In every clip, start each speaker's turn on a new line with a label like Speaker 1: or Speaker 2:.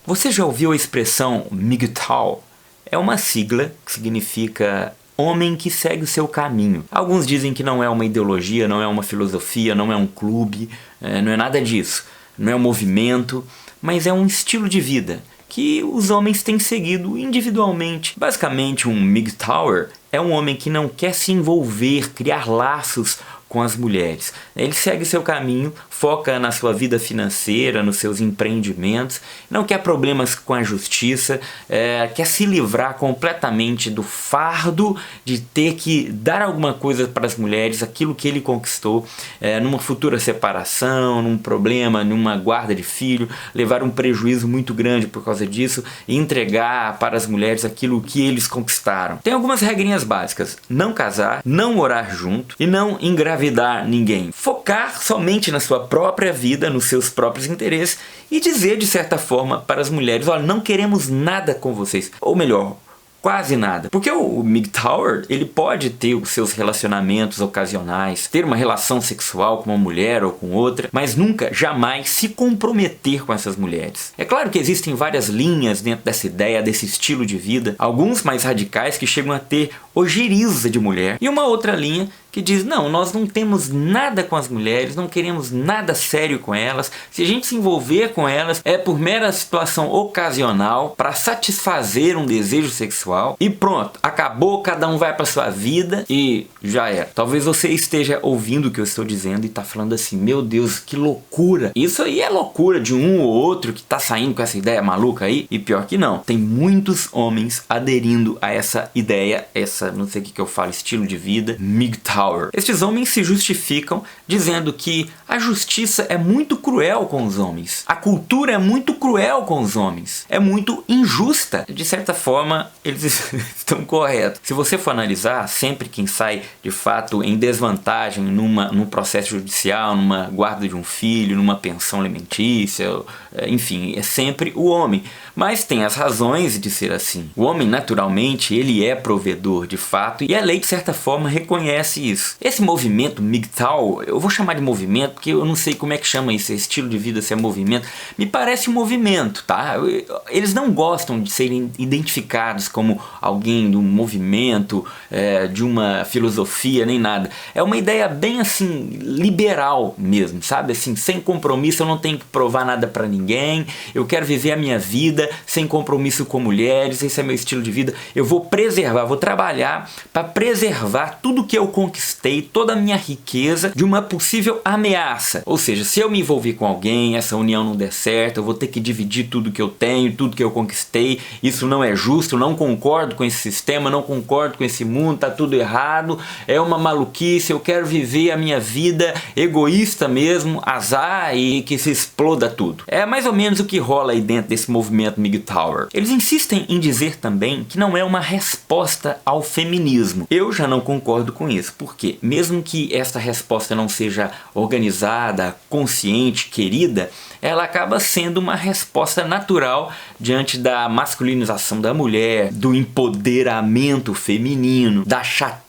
Speaker 1: Você já ouviu a expressão MGTOW? É uma sigla que significa homem que segue o seu caminho. Alguns dizem que não é uma ideologia, não é uma filosofia, não é um clube, não é nada disso. Não é um movimento, mas é um estilo de vida que os homens têm seguido individualmente. Basicamente, um MGTOWer é um homem que não quer se envolver, criar laços com as mulheres. Ele segue seu caminho, foca na sua vida financeira, nos seus empreendimentos, não quer problemas com a justiça, quer se livrar completamente do fardo de ter que dar alguma coisa para as mulheres, aquilo que ele conquistou, numa futura separação, num problema, numa guarda de filho, levar um prejuízo muito grande por causa disso e entregar para as mulheres aquilo que eles conquistaram. Tem algumas regrinhas básicas: não casar, não morar junto e não engravidar ninguém. Focar somente na sua própria vida, nos seus próprios interesses e dizer de certa forma para as mulheres: olha, não queremos nada com vocês. Ou melhor, quase nada. Porque o MGTOWer, ele pode ter os seus relacionamentos ocasionais, ter uma relação sexual com uma mulher ou com outra, mas nunca, jamais se comprometer com essas mulheres. É claro que existem várias linhas dentro dessa ideia, desse estilo de vida, alguns mais radicais que chegam a ter ojeriza de mulher, e uma outra linha que diz: não, nós não temos nada com as mulheres, não queremos nada sério com elas, se a gente se envolver com elas é por mera situação ocasional, para satisfazer um desejo sexual, e pronto, acabou, cada um vai para sua vida e já era. Talvez você esteja ouvindo o que eu estou dizendo e está falando assim: meu Deus, que loucura! Isso aí é loucura de um ou outro que está saindo com essa ideia maluca aí, e pior que não, tem muitos homens aderindo a essa ideia, não sei o que eu falo, estilo de vida, MGTOWer. Estes homens se justificam dizendo que a justiça é muito cruel com os homens, a cultura é muito cruel com os homens, é muito injusta. De certa forma, eles estão corretos. Se você for analisar, sempre quem sai de fato em desvantagem num processo judicial, numa guarda de um filho, numa pensão alimentícia, enfim, é sempre o homem. Mas tem as razões de ser assim. O homem, naturalmente, ele é provedor de fato, e a lei, de certa forma, reconhece isso. Esse movimento MGTOW, eu vou chamar de movimento porque eu não sei como é que chama isso, estilo de vida, se é movimento, me parece um movimento, tá? Eles não gostam de serem identificados como alguém de um movimento, de uma filosofia, nem nada. É uma ideia bem assim, liberal mesmo, sabe? Assim, sem compromisso, eu não tenho que provar nada pra ninguém, eu quero viver a minha vida sem compromisso com mulheres, esse é meu estilo de vida, eu vou preservar, vou trabalhar para preservar tudo que eu conquistei, toda a minha riqueza de uma possível ameaça. Ou seja, se eu me envolver com alguém, essa união não der certo, eu vou ter que dividir tudo que eu tenho, tudo que eu conquistei, isso não é justo, não concordo com esse sistema, não concordo com esse mundo, tá tudo errado, é uma maluquice, eu quero viver a minha vida egoísta mesmo, azar e que se exploda tudo. É mais ou menos o que rola aí dentro desse movimento MGTOWer. Eles insistem em dizer também que não é uma resposta ao feminismo. Eu já não concordo com isso, porque mesmo que esta resposta não seja organizada, consciente, querida, ela acaba sendo uma resposta natural diante da masculinização da mulher, do empoderamento feminino, da chatice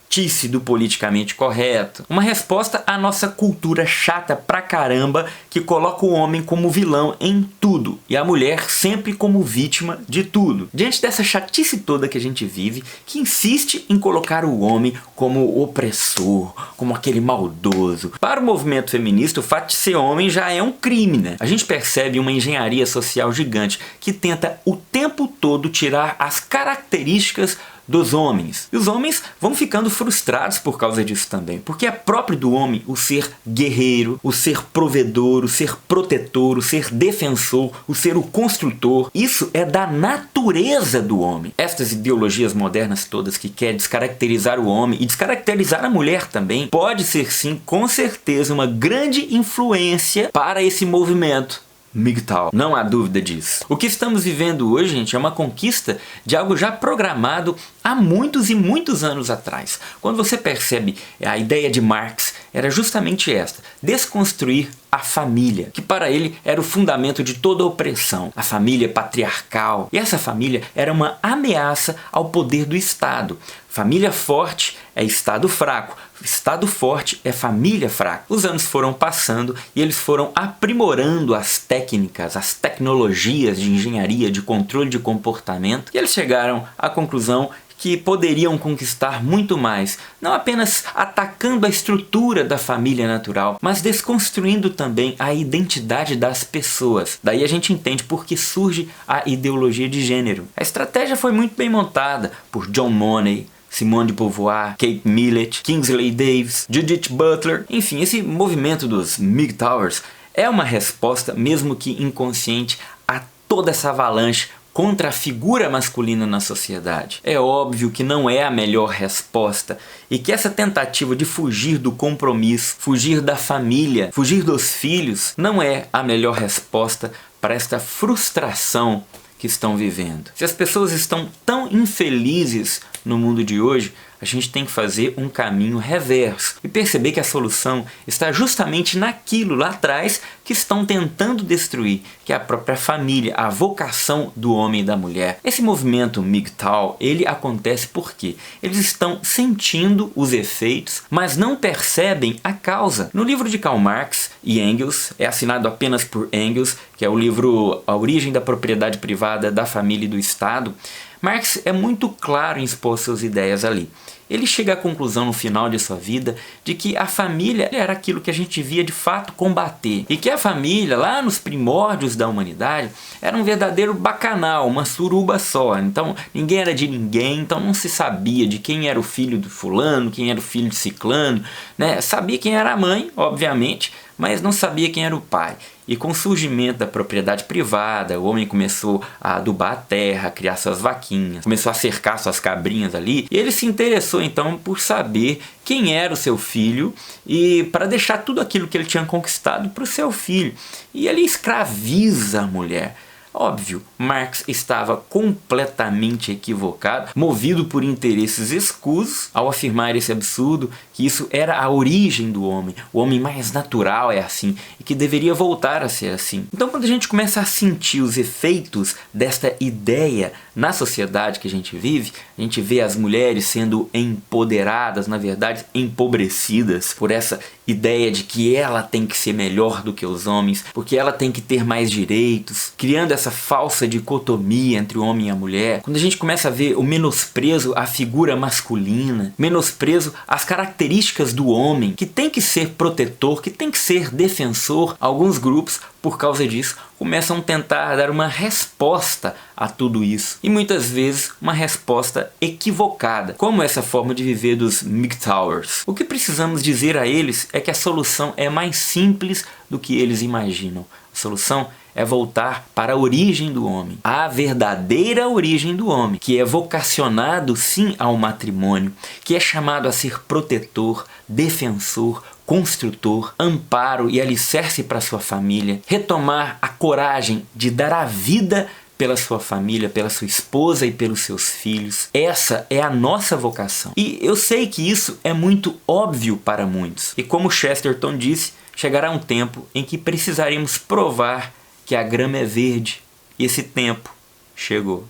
Speaker 1: do politicamente correto. Uma resposta à nossa cultura chata pra caramba, que coloca o homem como vilão em tudo e a mulher sempre como vítima de tudo. Diante dessa chatice toda que a gente vive, que insiste em colocar o homem como opressor, como aquele maldoso. Para o movimento feminista, o fato de ser homem já é um crime, né? A gente percebe uma engenharia social gigante que tenta o tempo todo tirar as características dos homens. E os homens vão ficando frustrados por causa disso também, porque é próprio do homem o ser guerreiro, o ser provedor, o ser protetor, o ser defensor, o ser o construtor. Isso é da natureza do homem. Estas ideologias modernas todas que querem descaracterizar o homem e descaracterizar a mulher também, pode ser sim, com certeza, uma grande influência para esse movimento MGTOW, não há dúvida disso. O que estamos vivendo hoje, gente, é uma conquista de algo já programado há muitos e muitos anos atrás. Quando você percebe a ideia de Marx era justamente esta: desconstruir a família, que para ele era o fundamento de toda a opressão, a família patriarcal. E essa família era uma ameaça ao poder do Estado. Família forte é Estado fraco, Estado forte é família fraca. Os anos foram passando e eles foram aprimorando as técnicas, as tecnologias de engenharia, de controle de comportamento, e eles chegaram à conclusão que poderiam conquistar muito mais, não apenas atacando a estrutura da família natural, mas desconstruindo também a identidade das pessoas. Daí a gente entende por que surge a ideologia de gênero. A estratégia foi muito bem montada por John Money, Simone de Beauvoir, Kate Millett, Kingsley Davis, Judith Butler. Enfim, esse movimento dos MGTOWers é uma resposta, mesmo que inconsciente, a toda essa avalanche contra a figura masculina na sociedade. É óbvio que não é a melhor resposta e que essa tentativa de fugir do compromisso, fugir da família, fugir dos filhos, não é a melhor resposta para esta frustração que estão vivendo. Se as pessoas estão tão infelizes no mundo de hoje, a gente tem que fazer um caminho reverso e perceber que a solução está justamente naquilo lá atrás que estão tentando destruir, que é a própria família, a vocação do homem e da mulher. Esse movimento MGTOW, ele acontece porque eles estão sentindo os efeitos, mas não percebem a causa. No livro de Karl Marx e Engels, é assinado apenas por Engels, que é o livro A Origem da Propriedade Privada, da Família e do Estado, Marx é muito claro em expor suas ideias ali. Ele chega à conclusão no final de sua vida de que a família era aquilo que a gente via de fato combater. E que a família, lá nos primórdios da humanidade, era um verdadeiro bacanal, uma suruba só. Então ninguém era de ninguém, então não se sabia de quem era o filho do fulano, quem era o filho de ciclano, né? Sabia quem era a mãe, obviamente, mas não sabia quem era o pai. E com o surgimento da propriedade privada, o homem começou a adubar a terra, a criar suas vaquinhas, começou a cercar suas cabrinhas ali, e ele se interessou então por saber quem era o seu filho e para deixar tudo aquilo que ele tinha conquistado para o seu filho. E ele escraviza a mulher. Óbvio, Marx estava completamente equivocado, movido por interesses escusos, ao afirmar esse absurdo, que isso era a origem do homem. O homem mais natural é assim, e que deveria voltar a ser assim. Então, quando a gente começa a sentir os efeitos desta ideia na sociedade que a gente vive, a gente vê as mulheres sendo empoderadas, na verdade, empobrecidas por essa ideia de que ela tem que ser melhor do que os homens, porque ela tem que ter mais direitos, criando essa falsa dicotomia entre o homem e a mulher. Quando a gente começa a ver o menosprezo à figura masculina, menosprezo às características do homem, que tem que ser protetor, que tem que ser defensor, alguns grupos, por causa disso, começam a tentar dar uma resposta a tudo isso. E muitas vezes uma resposta equivocada, como essa forma de viver dos MGTOWers. O que precisamos dizer a eles é que a solução é mais simples do que eles imaginam. A solução é voltar para a origem do homem, a verdadeira origem do homem, que é vocacionado sim ao matrimônio, que é chamado a ser protetor, defensor, construtor, amparo e alicerce para sua família, retomar a coragem de dar a vida pela sua família, pela sua esposa e pelos seus filhos. Essa é a nossa vocação. E eu sei que isso é muito óbvio para muitos. E como Chesterton disse, chegará um tempo em que precisaremos provar que a grama é verde. E esse tempo chegou.